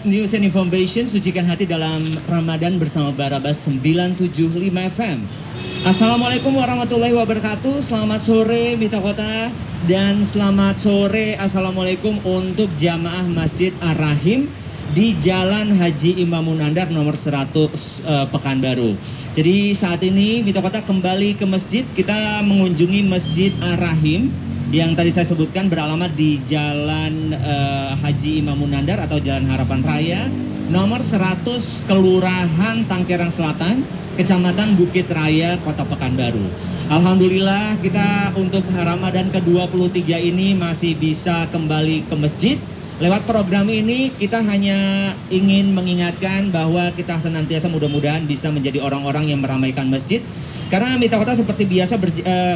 News and Information, sucikan hati dalam Ramadan bersama Barabas 975 FM. Assalamualaikum warahmatullahi wabarakatuh. Selamat sore Mitra Kota dan selamat sore assalamualaikum untuk jamaah Masjid Ar-Rahim di Jalan Haji Imam Munandar nomor 100 Pekanbaru. Jadi saat ini Mitra Kota kembali ke masjid. Kita mengunjungi Masjid Ar-Rahim yang tadi saya sebutkan beralamat di Jalan Haji Imam Munandar atau Jalan Harapan Raya nomor 100 Kelurahan Tangkerang Selatan, Kecamatan Bukit Raya, Kota Pekanbaru. Alhamdulillah kita untuk Ramadan ke-23 ini masih bisa kembali ke masjid. Lewat program ini kita hanya ingin mengingatkan bahwa kita senantiasa mudah-mudahan bisa menjadi orang-orang yang meramaikan masjid. Karena Mitra Kota seperti biasa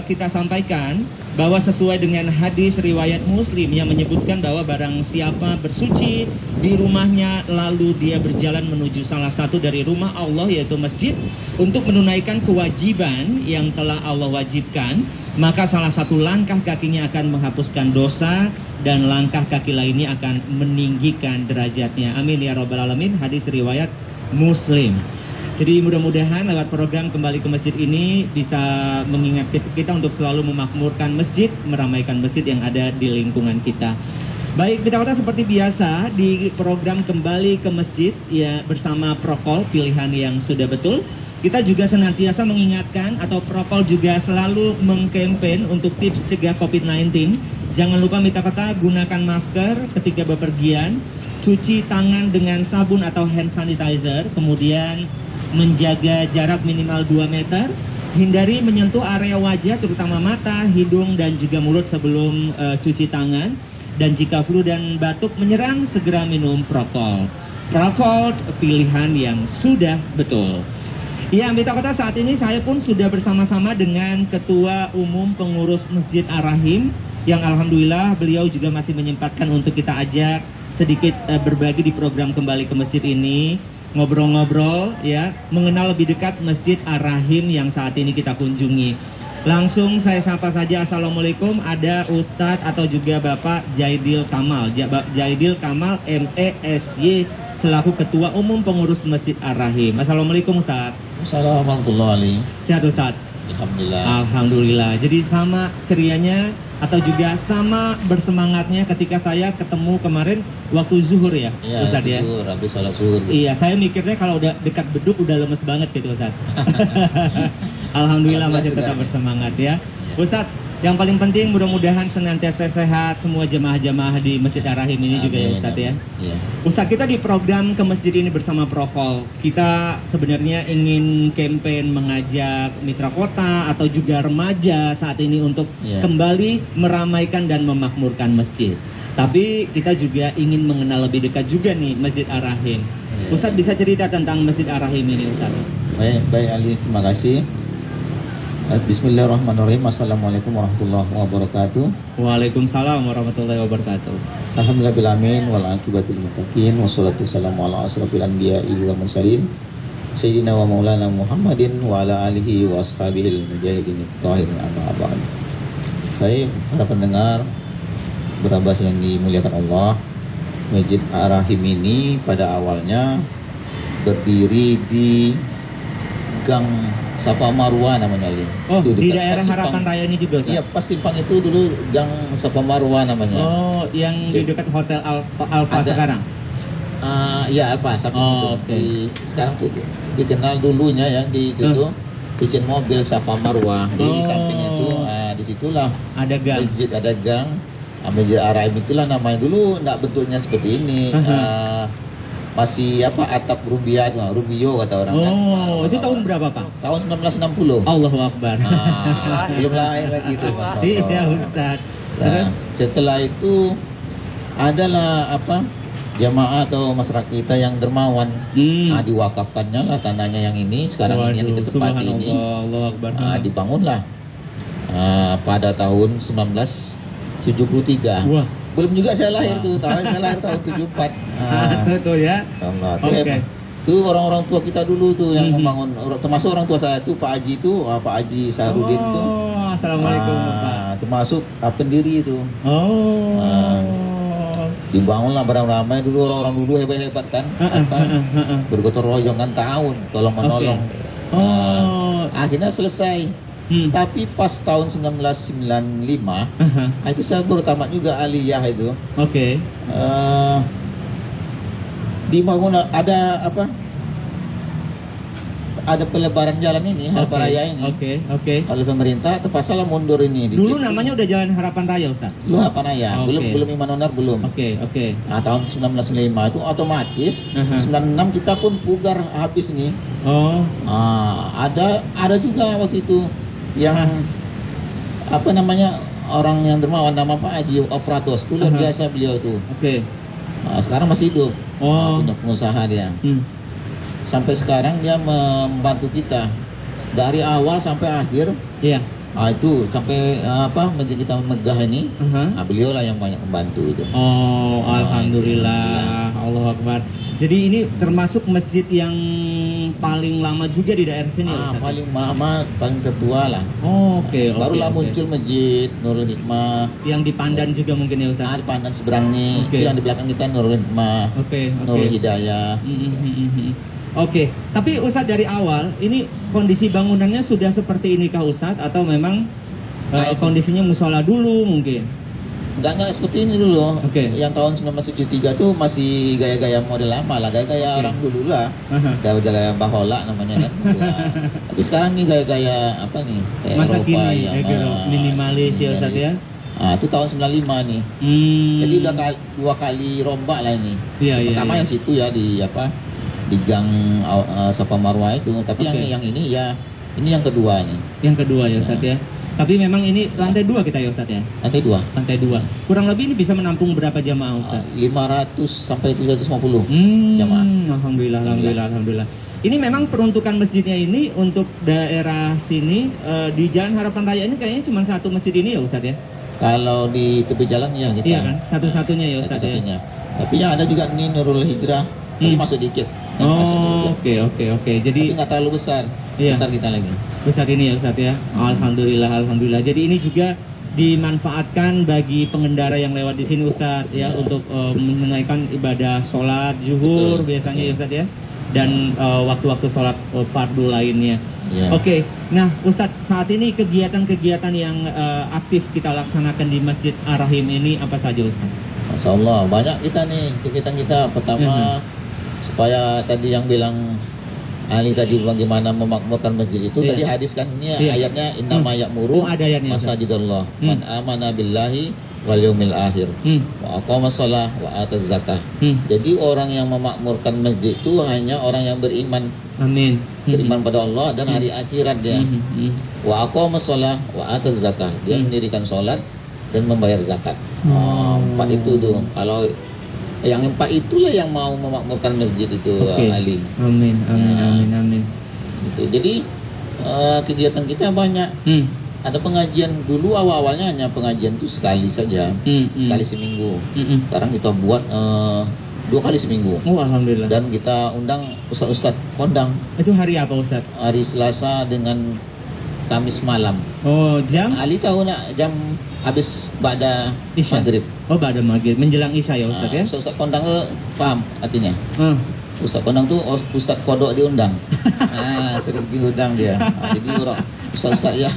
kita sampaikan bahwa sesuai dengan hadis riwayat Muslim yang menyebutkan bahwa barang siapa bersuci di rumahnya lalu dia berjalan menuju salah satu dari rumah Allah yaitu masjid untuk menunaikan kewajiban yang telah Allah wajibkan, maka salah satu langkah kakinya akan menghapuskan dosa dan langkah kaki lainnya akan meninggikan derajatnya. Amin ya rabbal alamin. Hadis riwayat Muslim. Jadi mudah-mudahan lewat program kembali ke masjid ini bisa mengingatkan kita untuk selalu memakmurkan masjid, meramaikan masjid yang ada di lingkungan kita. Baik, Mitra Kota seperti biasa di program kembali ke masjid ya bersama Prokol pilihan yang sudah betul. Kita juga senantiasa mengingatkan atau Prokol juga selalu mengkampen untuk tips cegah COVID-19. Jangan lupa Mitra Kota gunakan masker ketika bepergian, cuci tangan dengan sabun atau hand sanitizer, kemudian menjaga jarak minimal 2 meter, hindari menyentuh area wajah terutama mata, hidung dan juga mulut sebelum cuci tangan, dan jika flu dan batuk menyerang segera minum Prokol. Prokol pilihan yang sudah betul. Ya, Mitra Kota saat ini saya pun sudah bersama-sama dengan Ketua Umum Pengurus Masjid Ar-Rahim yang alhamdulillah beliau juga masih menyempatkan untuk kita ajak sedikit berbagi di program kembali ke masjid ini, ngobrol-ngobrol ya, mengenal lebih dekat Masjid Ar-Rahim yang saat ini kita kunjungi. Langsung saya sapa saja, assalamualaikum, ada Ustadz atau juga Bapak Jaidil Kamal, Jaidil Kamal MESY selaku Ketua Umum Pengurus Masjid Ar-Rahim. Assalamualaikum Ustadz. Assalamualaikum warahmatullahi wabarakatuh. Sehat Ustadz? Alhamdulillah. Alhamdulillah. Jadi sama cerianya atau juga sama bersemangatnya ketika saya ketemu kemarin waktu zuhur ya, Ustadz ya. Zuhur, habis sholat zuhur. Iya, saya mikirnya kalau udah dekat beduk udah lemes banget gitu Ustadz. Alhamdulillah masih tetap bersemangat ya. Ustadz, yang paling penting mudah-mudahan senantiasa sehat semua jemaah-jemaah di Masjid Ar-Rahim ini. Amin, juga ya Ustadz ya. Ustadz, kita di program ke masjid ini bersama Prokol, kita sebenarnya ingin campaign mengajak Mitra Kota atau juga remaja saat ini untuk kembali meramaikan dan memakmurkan masjid. Tapi kita juga ingin mengenal lebih dekat juga nih Masjid Ar-Rahim. Ustadz bisa cerita tentang Masjid Ar-Rahim ini Ustadz? Baik Ali, terima kasih. Bismillahirrahmanirrahim. Assalamualaikum warahmatullahi wabarakatuh. Waalaikumsalam warahmatullahi wabarakatuh. Alhamdulillahirrahmanirrahim. Wal aqibatul muttaqin. Wassalatu wassalamu ala asrafil anbiya'i wal mursalin Sayyidina wa maulana Muhammadin wa ala alihi wa ashabihil mujahidin tahirin amma ba'd. Baik, para pendengar Barabas yang dimuliakan Allah, Masjid Ar-Rahim ini pada awalnya berdiri di Gang Safa Marwa namanya. Oh, itu di daerah Harapan Raya ini juga? Iya, pas simpang itu dulu Gang Safa Marwa namanya. Oh, yang di dekat Hotel Alfa sekarang? Iya, Alfa. Sekarang tuh dikenal dulunya ya di itu tuh cucian mobil Safa Marwa. Di sampingnya itu, disitulah ada gang. Ada gang. Masjid Ar-Rahim itulah namanya dulu, enggak bentuknya seperti ini. Masih atap rubia tuh, rubio kata orang kan. Oh, itu tahun berapa Pak? Tahun 1960. Allahu Akbar. Belum lahir lagi itu. Iya Ustaz. Setelah itu adalah jamaah atau masyarakat kita yang dermawan. Diwakafkannya lah tanahnya yang ini sekarang ini yang kita tempati ini. Allahu Akbar. Dibangunlah pada tahun 1973. Wah. Belum juga saya lahir tuh, saya lahir tahun 74. Itu ya. Sama. Itu orang-orang tua kita dulu tuh yang membangun, termasuk orang tua saya tuh Pak Haji tuh, Pak Haji Sarudin tuh. Assalamualaikum Pak. Termasuk pendiri itu. Dibangunlah beramai-ramai dulu, orang-orang dulu hebat-hebat kan, bergotong royong kan, tahun tolong menolong. Akhirnya selesai. Tapi pas tahun 1995 itu saya baru tamat juga aliyah itu. Dibangun ada apa? Ada pelebaran jalan ini, Harapan Raya ini. Oleh pemerintah, terpaksa lah mundur ini. Dulu namanya udah Jalan Harapan Raya, Ustaz? Dulu Harapan Raya, belum Iman Onar belum. Nah, tahun 1995 itu otomatis 96 kita pun pugar habis nih. Ada juga waktu itu yang apa namanya, orang yang dermawan, nama Pak Haji Ofratos, itu luar biasa beliau itu. Sekarang masih hidup, punya pengusaha dia. Sampai sekarang dia membantu kita dari awal sampai akhir. Itu sampai masjid kita megah ini, beliau lah yang banyak membantu itu. Alhamdulillah, Allahu Akbar. Jadi ini termasuk masjid yang paling lama juga di daerah sini, Ustaz? Paling lama, paling tertua lah. Barulah muncul masjid Nurul Hikmah. Yang di Pandan juga mungkin ya, Ustaz? Di Pandan seberang nih. Itu yang di belakang kita Nurul Hikmah, Nurul Hidayah. Tapi Ustaz, dari awal ini kondisi bangunannya sudah seperti ini kah Ustaz, atau memang kondisinya musola dulu mungkin? Enggak seperti ini dulu. Yang tahun 1973 tuh masih gaya-gaya model lama lah, gaya-gaya orang dulu lah. Gaya-gaya bahola namanya kan. Tapi sekarang nih gaya-gaya apa nih? Kayak masa Eropa kini, yang minimalis ya Ustaz ya. Itu tahun 95 nih. Jadi udah dua kali rombak lah ini. Pertama yang situ ya di Gang Safa Marwah itu. Tapi yang ini ya, ini yang kedua nih. Yang kedua ya Ustaz ya. Tapi memang ini lantai 2 kita ya Ustaz ya? Lantai 2. Lantai 2. Kurang lebih ini bisa menampung berapa jamaah Ustaz? 500 sampai 350 jamaah. Alhamdulillah. Ini memang peruntukan masjidnya ini untuk daerah sini, di Jalan Harapan Raya ini kayaknya cuma satu masjid ini ya Ustaz ya? Kalau di tepi jalan ya kita. Iya kan? Satu-satunya ya Ustaz ya? Tapi yang ada juga nih Nurul Hijrah. Tapi masuk dikit. Oke. Jadi nggak terlalu besar. Besar kita lagi. Besar ini ya Ustaz ya. Alhamdulillah. Jadi ini juga dimanfaatkan bagi pengendara yang lewat di sini Ustaz ya, untuk menunaikan ibadah sholat zuhur biasanya ya Ustaz ya. Dan waktu-waktu sholat fardu lainnya. Nah Ustaz, saat ini kegiatan-kegiatan yang aktif kita laksanakan di Masjid Ar-Rahim ini apa saja Ustaz? Masya Allah, banyak kita nih kegiatan kita. Pertama, supaya tadi yang bilang Ali tadi bagaimana memakmurkan masjid itu, tadi hadis kan ini ayatnya innama ya'muru masajidallah man amana billahi wal yaumil akhir wa aqama shalah wa ataz zakah. Jadi orang yang memakmurkan masjid itu hanya orang yang beriman. Amin. Beriman pada Allah dan hari akhirat dia. Wa aqama shalah wa ataz zakah. Dia mendirikan salat dan membayar zakat. 4 itu tuh. Kalau yang 4 itulah yang mau memakmurkan masjid itu, Ali. Amin. Gitu. Jadi kegiatan kita banyak. Ada pengajian dulu, awalnya hanya pengajian itu sekali saja, sekali seminggu. Sekarang kita buat 2 kali seminggu. Alhamdulillah. Dan kita undang ustaz-ustaz kondang. Itu hari apa Ustaz? Hari Selasa dengan Kamis malam. Jam? Ali tahu nak jam habis ba'da maghrib. Ba'da maghrib, menjelang isya ya Ustaz ya? Ustaz kondang paham artinya? Ustaz kondang tuh Ustaz kodok diundang. Sering diundang dia. Jadi Ustaz ya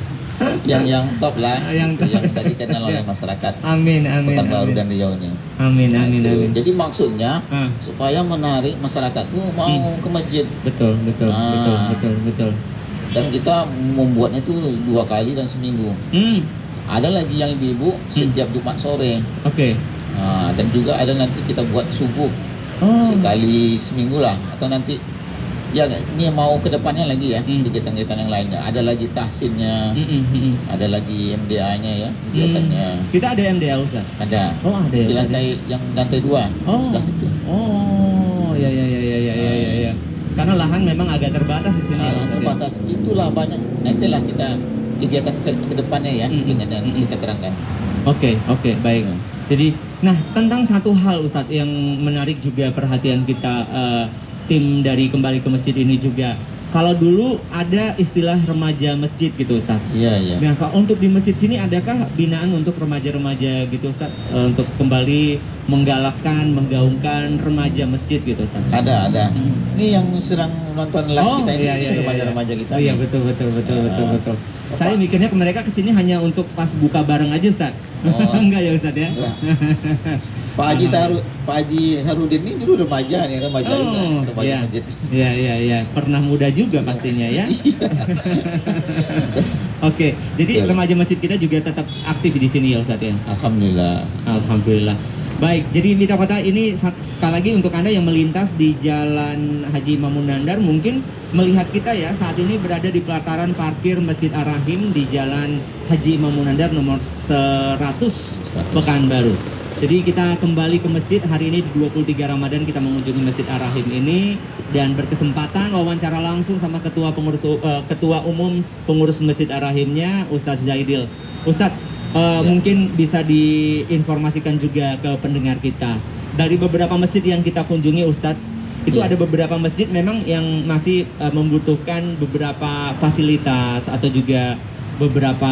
yang top lah, yang tadi dikenal oleh masyarakat. Amin. Pekanbaru dan Riau-nya. Amin. Jadi maksudnya supaya menarik masyarakat tuh mau ke masjid. Betul. Dan kita membuatnya itu 2 kali dan seminggu. Ada lagi yang ibu-ibu setiap Jumat sore. Dan juga ada nanti kita buat subuh sekali seminggu lah. Atau nanti ya ini mau ke depannya lagi ya, kegiatan-kegiatan yang lainnya. Ada lagi tahsinnya, ada lagi MDA-nya ya, kegiatannya. Kita ada MDA Ustaz? Ada. Ada ya. Di lantai 2. Sudah itu. Ya. Karena lahan memang agak terbatas di sini. Lahan terbatas, itulah banyak. Nantilah kita kegiatan ke depannya ya, kita terangkan. Oke, baik. Jadi, nah tentang satu hal Ustaz yang menarik juga perhatian kita, tim dari Kembali ke Masjid ini juga. Kalau dulu ada istilah remaja masjid gitu Ustaz. Iya. Nah, untuk di masjid sini adakah binaan untuk remaja-remaja gitu Ustaz, untuk kembali menggalakkan, menggaungkan remaja masjid gitu Ustaz? Ada. Ini yang sedang nonton live kita ini, remaja-remaja kita. Iya, betul. Saya mikirnya mereka kesini hanya untuk pas buka bareng aja Ustaz. Enggak ya Ustaz ya? Enggak. Pak Haji Sarudin ini dulu remaja remaja masjid. Iya. Pernah muda juga pastinya ya. Oke, jadi remaja masjid kita juga tetap aktif di sini ya Ustaz ya? Alhamdulillah. Baik, jadi Mitra Kota ini sekali lagi untuk Anda yang melintas di Jalan Haji Mamun Nandar mungkin melihat kita ya saat ini berada di pelataran parkir Masjid Ar-Rahim di Jalan Haji Mamun Nandar nomor 100 Pekanbaru. Jadi kita kembali ke masjid hari ini 23 Ramadan kita mengunjungi Masjid Ar-Rahim ini dan berkesempatan wawancara langsung sama Ketua Umum Pengurus Masjid Ar-Rahimnya Ustadz Zaidil. Ustadz, mungkin bisa diinformasikan juga ke pendengar kita dari beberapa masjid yang kita kunjungi Ustadz, itu ada beberapa masjid memang yang masih membutuhkan beberapa fasilitas atau juga beberapa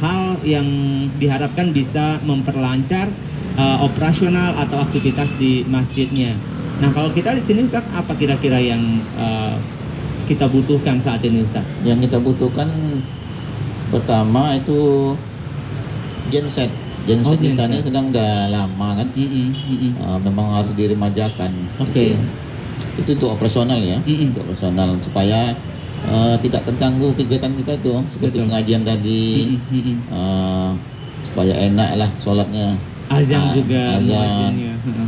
hal yang diharapkan bisa memperlancar operasional atau aktivitas di masjidnya. Nah, kalau kita di sini Ustaz, apa kira-kira yang kita butuhkan saat ini Ustaz? Yang kita butuhkan pertama itu genset kita ini sedang udah lama kan, memang harus diremajakan. Oke. Itu untuk operasional ya, untuk operasional supaya tidak terganggu kegiatan kita tuh seperti pengajian tadi, supaya enak lah sholatnya. Azan juga.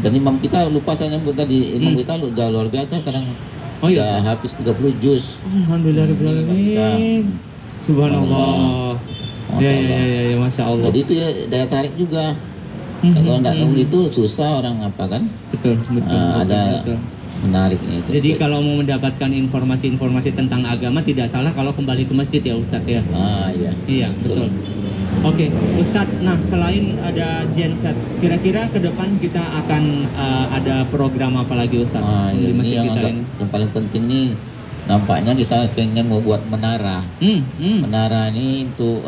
Dan imam kita lupa saya nyebut tadi, imam kita udah luar biasa sekarang, udah habis 30 juz. Alhamdulillah. Subhanallah. Ya, Masya Allah. Jadi itu ya daya tarik juga. Kalau tidak begitu susah orang apa kan? Betul. Ada menariknya itu. Jadi kalau mau mendapatkan informasi-informasi tentang agama tidak salah kalau kembali ke masjid ya Ustadz ya. Iya. Iya, betul. Oke, Ustadz. Nah, selain ada genset, kira-kira ke depan kita akan ada program apa lagi Ustadz? Ini yang paling penting nih. Nampaknya kita pengen mau buat menara. Menara ini untuk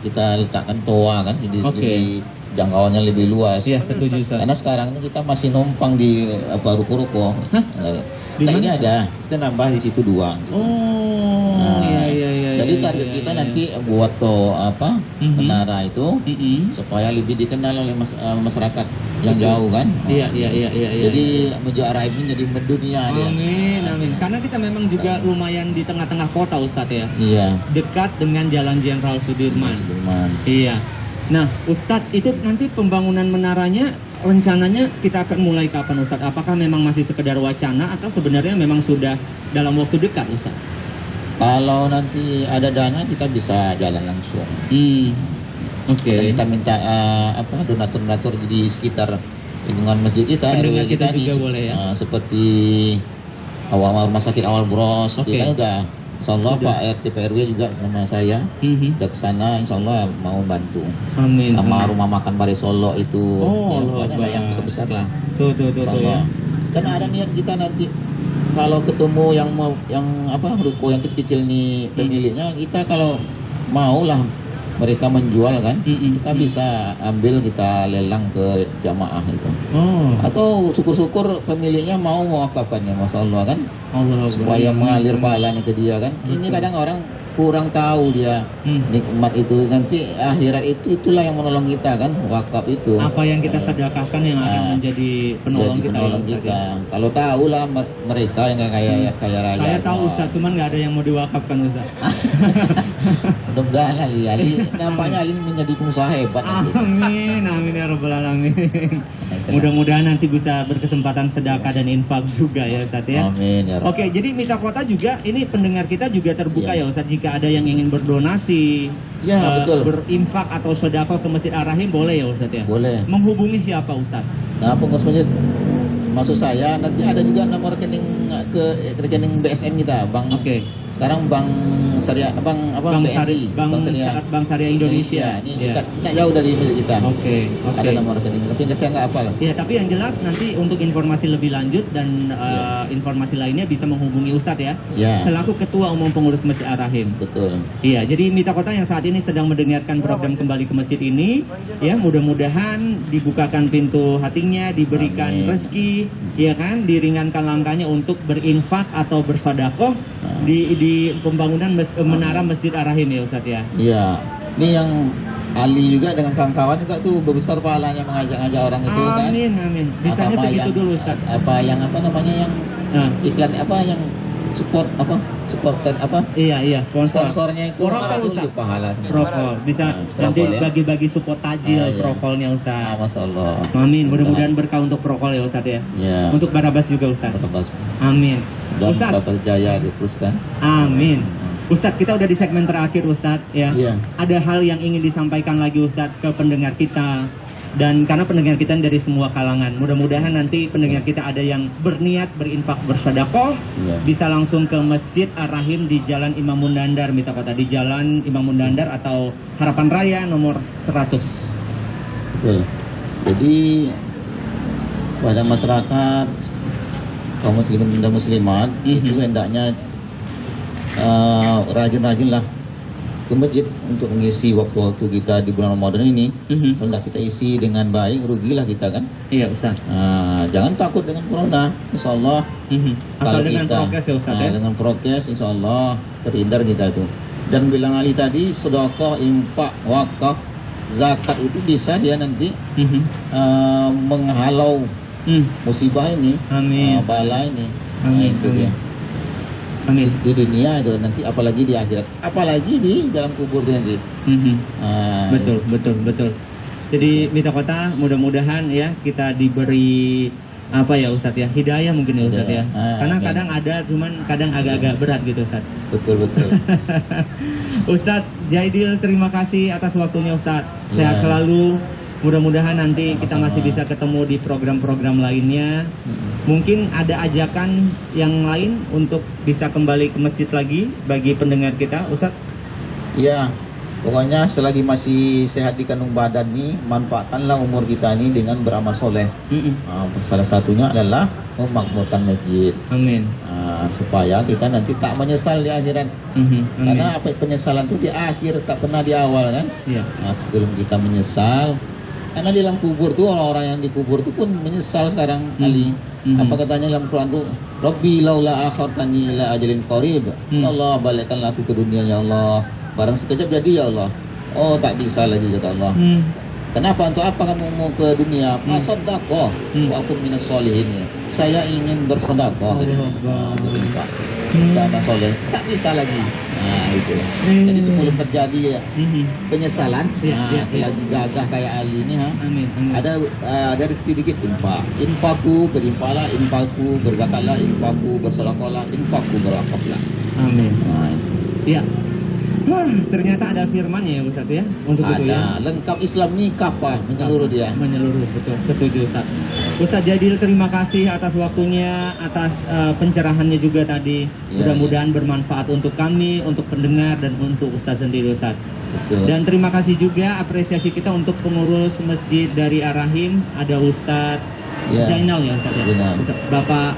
kita letakkan toa kan, jadi lebih jangkauannya lebih luas. Iya, setuju Ustaz. Karena sekarang ini kita masih numpang di ruko-ruko. Nah, ini ada, kita nambah di situ 2. Iya. Jadi target kita nanti buat menara itu supaya lebih dikenal oleh masyarakat yang jauh kan. Iya. Jadi Masjid Ar-Rahim ini jadi mendunia dia. Amin. Karena kita memang juga lumayan di tengah-tengah kota Ustadz ya. Iya. Dekat dengan Jalan Jenderal Sudirman. Iya. Nah, Ustadz, itu nanti pembangunan menaranya rencananya kita akan mulai kapan Ustadz? Apakah memang masih sekedar wacana atau sebenarnya memang sudah dalam waktu dekat Ustadz? Kalau nanti ada dana kita bisa jalan langsung. Oke. Kita minta donatur-donatur di sekitar lingkungan masjid kita. Pendengar kita juga boleh ya. Seperti rumah sakit Awal Bros. Kita kan udah. Insyaallah Pak RT PRW juga sama saya udah kesana, insyaallah mau bantu. Amin. Sama rumah makan Bare Solo itu, banyak lah yang besar lah. Tuh ya. Dan ada niat kita nanti kalau ketemu yang ruko yang kecil-kecil nih pemiliknya, kita kalau mau lah mereka menjual kan, kita bisa ambil, kita lelang ke jamaah itu. Atau syukur-syukur pemiliknya mau mewakafkannya, Masya Allah kan, supaya mengalir pahalanya ke dia kan. Ini kadang orang kurang tahu dia nikmat itu, nanti akhirat itulah yang menolong kita kan, wakaf itu. Apa yang kita sedekahkan yang akan menjadi penolong kita. Kalau tahu lah mereka yang kaya raya. Saya tahu Ustaz, cuman nggak ada yang mau diwakafkan Ustaz. Mudah-mudahan Ali nampaknya Ali menjadi pengusaha hebat. Amin ya rabbal alamin. Mudah-mudahan nanti bisa berkesempatan sedekah dan infak juga ya Ustaz ya. Amin ya Rabb. Oke, jadi Mitra Kota juga ini pendengar kita juga terbuka ya Ustaz, jika ada yang ingin berdonasi, betul, berinfak atau sedekah ke Masjid Ar-Rahim boleh ya Ustaz ya? Boleh. Menghubungi siapa Ustaz? Nah, pengurus masjid maksud saya nanti ada juga nomor rekening BSM kita, Bang Sekarang Bank Syariah, Bank BSI, Bank Syariah Indonesia. Ini Ya. tidak jauh dari milik kita. Oke. Ada nomor rekening, tapi saya nggak hafal. Ya, tapi yang jelas nanti untuk informasi lebih lanjut dan informasi lainnya bisa menghubungi Ustadz ya. Ya. Selaku Ketua Umum Pengurus Masjid Ar-Rahim. Betul. Iya, jadi Mitra Kota yang saat ini sedang mendengarkan program Kembali ke Masjid ini, ya mudah-mudahan dibukakan pintu hatinya, diberikan Amin. rezeki, ya kan, diringankan langkahnya untuk berinfak atau bersodakoh di pembangunan menara Masjid Ar-Rahim ya Ustadz ya. Iya. Ini yang Ali juga dengan kawan-kawan juga tuh besar pahalanya mengajak-ajak orang itu kan. Amin, amin. Bisanya Apa segitu yang- dulu Ustadz. Apa namanya yang Nah, iklan yang support iya, sponsor. sponsornya itu Prokol, itu Ustaz. pahala semua. Prokol, bisa Nah, nanti prokol, ya. bagi-bagi support tajil Ah, iya. prokolnya Ustadz. Masya Allah. Amin, mudah-mudahan berkah untuk prokol ya Ustadz ya. Ya. Untuk Barabas juga Ustadz. Terlepas. Amin. Dan Ustadz, Bapak Jaya diteruskan. amin. Ustadz, kita udah di segmen terakhir Ustadz ya. Iya. Ada hal yang ingin disampaikan lagi Ustadz ke pendengar kita. Dan karena pendengar kita dari semua kalangan, mudah-mudahan nanti pendengar kita ada yang berniat berinfak bersedekah, Iya. bisa langsung ke Masjid Ar-Rahim di Jalan Imam Mundandar, Mitra Kota, di Jalan Imam Mundandar atau Harapan Raya nomor 100. Betul. Jadi pada masyarakat kaum muslimin dan muslimat itu hendaknya rajin-rajinlah ke masjid untuk mengisi waktu-waktu kita di bulan Ramadan ini. Hendak kita isi dengan baik, rugilah kita kan. Iya Ustaz. Jangan takut dengan corona, insya Allah. Asal dengan prokes ya Ustaz ya. Dengan prokes, insya Allah terhindar kita itu. Dan bilang Ali tadi, sedekah, infak, wakaf, zakat itu bisa dia nanti menghalau musibah ini, Amin. bala ini. Amin. Itu dia. Amin. Di dunia itu nanti, apalagi di akhirat, apalagi di dalam kubur itu nanti. Betul. Jadi Mitra Kota, mudah-mudahan ya kita diberi apa ya Ustadz ya, hidayah mungkin ya Ustadz ya. Karena amin. kadang ada, cuman kadang agak-agak berat gitu Ustadz. Betul. Ustadz Jaidil, terima kasih atas waktunya Ustadz. Sehat Ya. selalu. Mudah-mudahan nanti kita Sama-sama. masih bisa ketemu di program-program lainnya. Mungkin ada ajakan yang lain untuk bisa kembali ke masjid lagi bagi pendengar kita, Ustadz. Ya, pokoknya selagi masih sehat di kandung badan nih, manfaatkanlah umur kita ini dengan beramal soleh. Salah satunya adalah memakmurkan masjid. Amin. Supaya kita nanti tak menyesal di akhirat. Amin. Karena penyesalan itu di akhir, tak pernah di awal kan. Iya. Sebelum kita menyesal, karena di dalam kubur tuh orang-orang yang dikubur tuh pun menyesal sekarang Ali. Apa katanya dalam Quran tuh, Rabbi laula akhartani ila ajalin qarib. Allah, balikkanlah aku ke dunia ya Allah. Barang sekejap jadi ya Allah. Oh, tak bisa lagi kata Allah. Kenapa? Untuk apa kamu mau ke dunia? Masodakoh, wa akum minas solihin. Saya ingin bersedekah. Berinfak. Beramal soleh. Tak bisa lagi. Itu. Jadi sebelum terjadi penyesalan, selagi gagah kayak Ali ini, Amin. ada rezeki dikit infak. Infaku berinfaklah, infaku berzakatlah, infaku bersedekahlah, infaku berakaflah. Amin. Iya. Ternyata ada firman ya Ustaz ya untuk itu ya. Ada lengkap Islam nih kafah menyeluruh dia. Menyeluruh, betul. Setuju Ustaz. Ustaz Jadil, terima kasih atas waktunya, atas pencerahannya juga tadi. Ya, Mudah-mudahan bermanfaat untuk kami, untuk pendengar dan untuk Ustaz sendiri Ustaz. Betul. Dan terima kasih juga apresiasi kita untuk pengurus masjid dari Ar-Rahim, ada Ustaz Zainal ya Ustaz ya. Bapak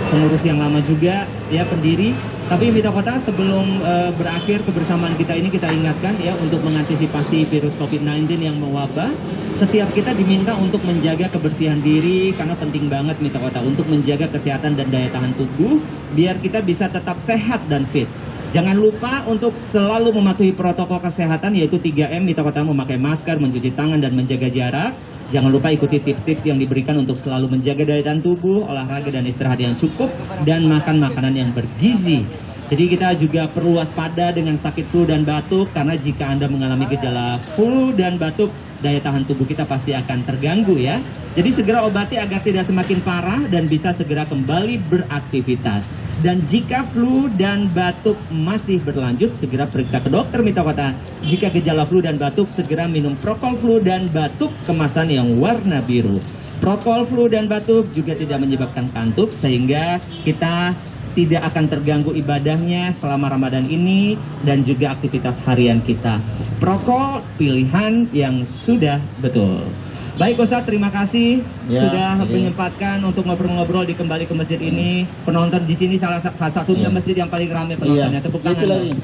pengurus yang lama juga ya, pendiri. Tapi Mitra Kota, sebelum berakhir kebersamaan kita ini, kita ingatkan ya, untuk mengantisipasi virus COVID-19 yang mewabah, setiap kita diminta untuk menjaga kebersihan diri, karena penting banget Mitra Kota untuk menjaga kesehatan dan daya tahan tubuh biar kita bisa tetap sehat dan fit. Jangan lupa untuk selalu mematuhi protokol kesehatan, yaitu 3M Mitra Kota, memakai masker, mencuci tangan, dan menjaga jarak. Jangan lupa ikuti tips-tips yang diberikan untuk selalu menjaga daya tahan tubuh, olahraga dan istirahat yang cukup, dan makan makanan yang bergizi. Jadi kita juga perlu waspada dengan sakit flu dan batuk, karena jika Anda mengalami gejala flu dan batuk, daya tahan tubuh kita pasti akan terganggu ya. Jadi segera obati agar tidak semakin parah dan bisa segera kembali beraktivitas. Dan jika flu dan batuk masih berlanjut, segera periksa ke dokter Mitra Kota. Jika gejala flu dan batuk, segera minum Prokol flu dan batuk kemasan yang warna biru. Prokol flu dan batuk juga tidak menyebabkan kantuk, sehingga kita tidak akan terganggu ibadah ibadahnya selama Ramadan ini dan juga aktivitas harian kita. Prokol pilihan yang sudah betul. Baik Ustadz, terima kasih sudah menyempatkan untuk ngobrol-ngobrol di kembali ke masjid ini. Penonton di sini salah satunya masjid yang paling ramai penontonnya. Tepuk tangan.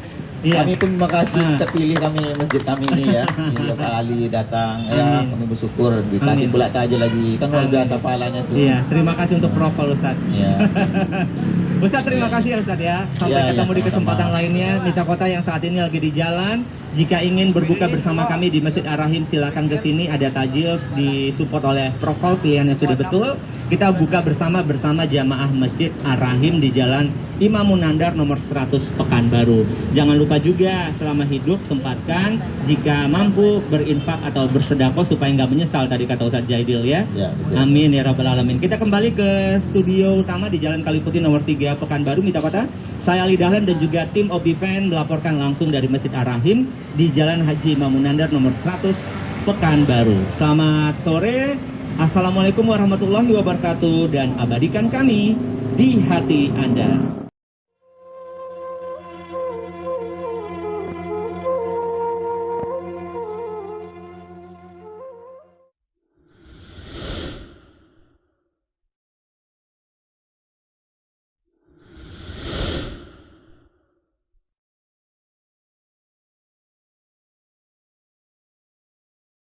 Kami pun makasih terpilih masjid kami ini ya. Tiap kali datang ya, kami bersyukur dikasih pula aja lagi. Kan luar biasa pahalanya tuh. Iya, terima kasih untuk Prokol Ustaz. Iya. Ustaz, terima kasih ya Ustaz ya. Sampai ketemu di kesempatan lainnya. Mitra Kota yang saat ini lagi di jalan, jika ingin berbuka bersama kami di Masjid Ar-Rahim, silakan ke sini. Ada tajil disupport oleh Prokol, pilihannya sudah betul. Kita buka bersama jamaah Masjid Ar-Rahim di Jalan Imam Munandar nomor 100 Pekanbaru. Jangan lupa juga selama hidup sempatkan jika mampu berinfak atau bersedekah supaya nggak menyesal, tadi kata Ustaz Jaidil ya. Amin ya rabbal alamin. Kita kembali ke studio utama di Jalan Kaliputi nomor 3 Pekanbaru, Mitra Kota. Saya Ali Dahlan dan juga tim Obiven melaporkan langsung dari Masjid Ar-Rahim di Jalan Haji Imam Munandar nomor 100 Pekanbaru. Selamat sore. Assalamualaikum warahmatullahi wabarakatuh, dan abadikan kami di hati Anda.